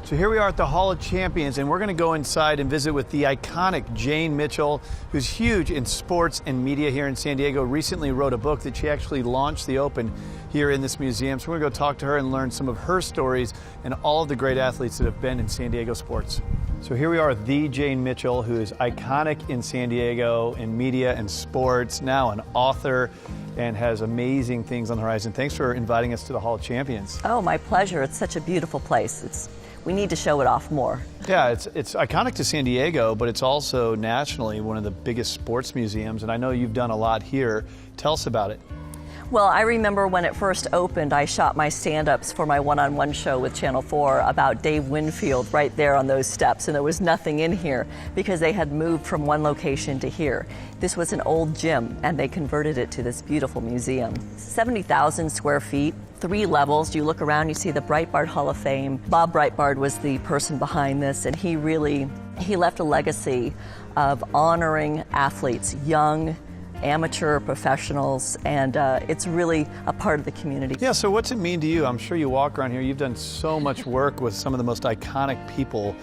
So here we are at the Hall of Champions, and we're going to go inside and visit with the iconic Jane Mitchell, who's huge in sports and media here in San Diego. Recently wrote a book that she actually launched the Open here in this museum. So we're going to go talk to her and learn some of her stories and all of the great athletes that have been in San Diego sports. So here we are with the Jane Mitchell, who is iconic in San Diego in media and sports, now an author, and has amazing things on the horizon. Thanks for inviting us to the Hall of Champions. Oh, my pleasure. It's such a beautiful place. We need to show it off more. Yeah, it's iconic to San Diego, but it's also nationally one of the biggest sports museums, and I know you've done a lot here. Tell us about it. Well, I remember when it first opened, I shot my stand-ups for my one-on-one show with Channel 4 about Dave Winfield right there on those steps, and there was nothing in here because they had moved from one location to here. This was an old gym, and they converted it to this beautiful museum. 70,000 square feet. 3 levels. You look around, you see the Breitbart Hall of Fame. Bob Breitbart was the person behind this, and he left a legacy of honoring athletes, young, amateur professionals, and it's really a part of the community. Yeah, so what's it mean to you? I'm sure you walk around here, you've done so much work with some of the most iconic people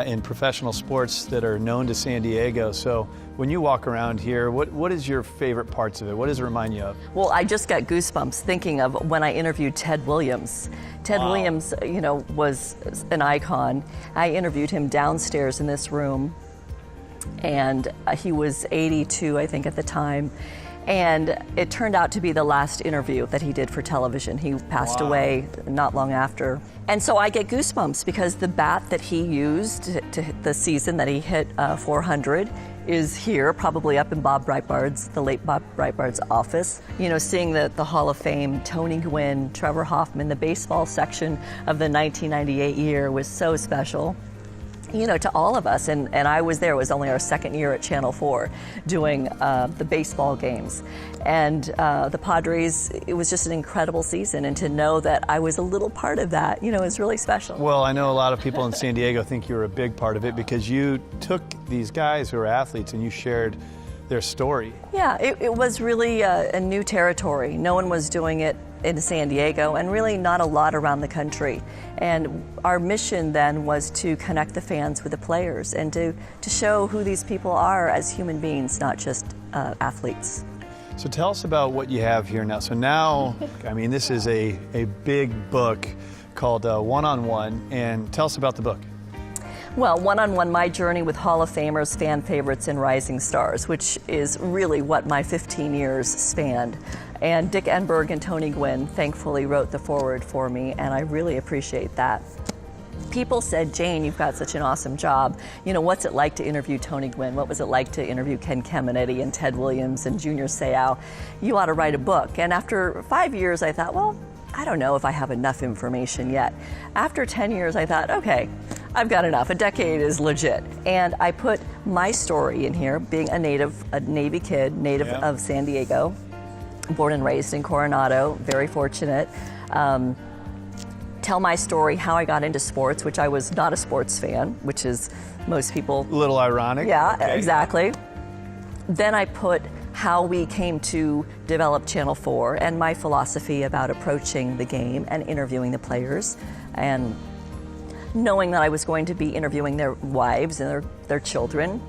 in professional sports that are known to San Diego. So when you walk around here, what is your favorite parts of it? What does it remind you of? Well, I just got goosebumps thinking of when I interviewed Ted Williams. Ted Williams, was an icon. I interviewed him downstairs in this room, and he was 82, I think, at the time. And it turned out to be the last interview that he did for television. He passed away not long after. And so I get goosebumps because the bat that he used to hit the season that he hit 400 is here, probably up in the late Bob Breitbart's office. Seeing the Hall of Fame, Tony Gwynn, Trevor Hoffman, the baseball section of the 1998 year was so special. To all of us, and I was there. It was only our second year at Channel 4 doing the baseball games. And the Padres, it was just an incredible season, and to know that I was a little part of that, is really special. Well, I know a lot of people in San Diego think you're a big part of it because you took these guys who are athletes and you shared their story. Yeah, it was really a new territory. No one was doing it in San Diego, and really not a lot around the country. And our mission then was to connect the fans with the players and to show who these people are as human beings, not just athletes. So tell us about what you have here now. So now, this is a big book called One-on-One, and tell us about the book. Well, One-on-One, my journey with Hall of Famers, fan favorites, and rising stars, which is really what my 15 years spanned. And Dick Enberg and Tony Gwynn thankfully wrote the foreword for me, and I really appreciate that. People said, Jane, you've got such an awesome job. What's it like to interview Tony Gwynn? What was it like to interview Ken Caminiti and Ted Williams and Junior Seau? You ought to write a book. And after 5 years, I thought, well, I don't know if I have enough information yet. After 10 years, I thought, okay, I've got enough. A decade is legit. And I put my story in here, being a Navy kid, native of San Diego, born and raised in Coronado, very fortunate. Tell my story, how I got into sports, which I was not a sports fan, which is most people. A little ironic. Yeah, okay. Exactly. Then I put how we came to develop Channel 4 and my philosophy about approaching the game and interviewing the players, and knowing that I was going to be interviewing their wives and their children.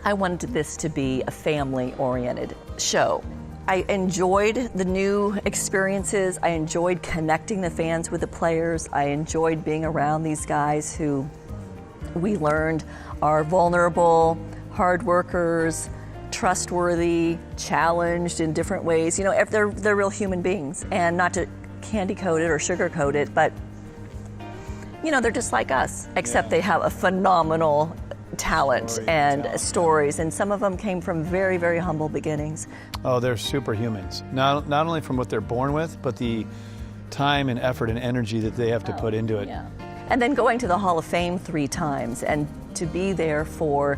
I wanted this to be a family-oriented show. I enjoyed the new experiences. I enjoyed connecting the fans with the players. I enjoyed being around these guys who we learned are vulnerable, hard workers, trustworthy, challenged in different ways. They're real human beings, and not to candy coat it or sugar coat it, but they're just like us, except they have a phenomenal talent and stories, and some of them came from very, very humble beginnings. Oh, they're superhumans. Not only from what they're born with, but the time and effort and energy that they have to put into it. Yeah. And then going to the Hall of Fame 3 times, and to be there for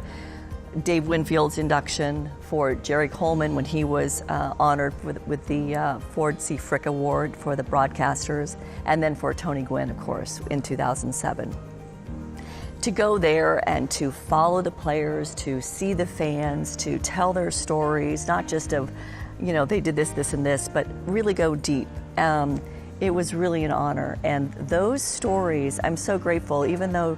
Dave Winfield's induction, for Jerry Coleman when he was honored with the Ford C. Frick Award for the broadcasters, and then for Tony Gwynn, of course, in 2007. To go there and to follow the players, to see the fans, to tell their stories, not just of, you know, they did this, this, and this, but really go deep. It was really an honor. And those stories, I'm so grateful, even though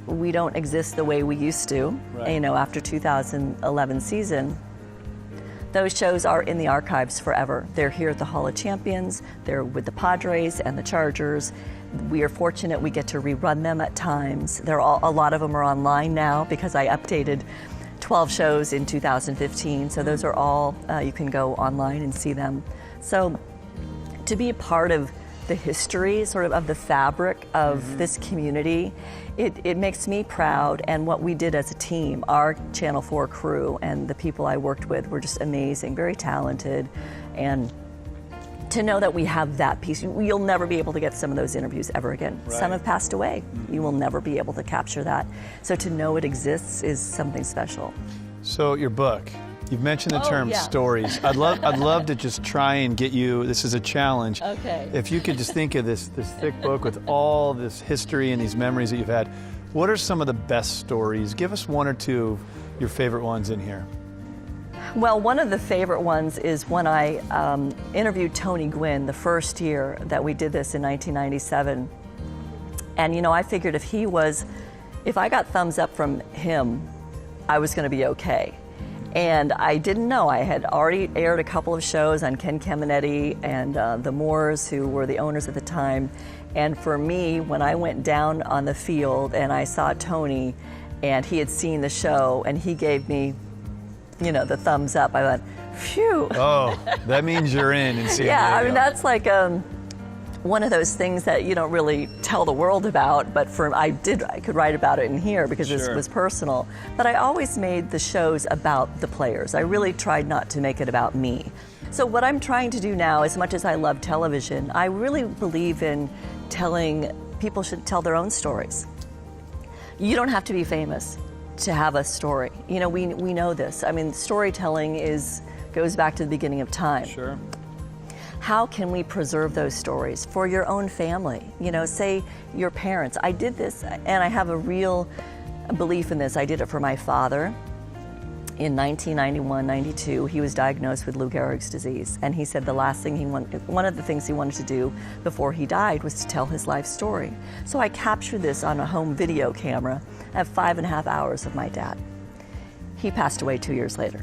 we don't exist the way we used to, you know, after 2011 season. Those shows are in the archives forever. They're here at the Hall of Champions. They're with the Padres and the Chargers. We are fortunate we get to rerun them at times. A lot of them are online now because I updated 12 shows in 2015. So those are all, you can go online and see them. So to be a part of the history, sort of the fabric of this community, it makes me proud. And what we did as a team, our Channel 4 crew and the people I worked with were just amazing, very talented. And to know that we have that piece, you'll never be able to get some of those interviews ever again. Right. Some have passed away. You will never be able to capture that. So to know it exists is something special. So your book, you've mentioned the term stories. I'd love to just try and get you, this is a challenge. Okay. If you could just think of this thick book with all this history and these memories that you've had, what are some of the best stories? Give us one or two of your favorite ones in here. Well, one of the favorite ones is when I interviewed Tony Gwynn the first year that we did this in 1997. And, you know, I figured if I got thumbs up from him, I was going to be okay. And I didn't know. I had already aired a couple of shows on Ken Caminiti and the Moores, who were the owners at the time. And for me, when I went down on the field and I saw Tony and he had seen the show and he gave me, you know, the thumbs up, I went, phew. Oh, that means you're in San Diego. Yeah, I mean, that's like one of those things that you don't really tell the world about, but I could write about it in here because it was personal. But I always made the shows about the players. I really tried not to make it about me. So what I'm trying to do now, as much as I love television, I really believe in people should tell their own stories. You don't have to be famous to have a story. You know, we know this. I mean, storytelling goes back to the beginning of time. Sure. How can we preserve those stories for your own family? You know, say your parents. I did this, and I have a real belief in this. I did it for my father. In 1991-92, he was diagnosed with Lou Gehrig's disease, and he said one of the things he wanted to do before he died was to tell his life story. So I captured this on a home video camera. I have 5.5 hours of my dad. He passed away 2 years later.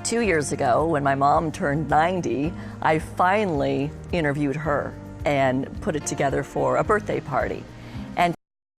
2 years ago, when my mom turned 90, I finally interviewed her and put it together for a birthday party.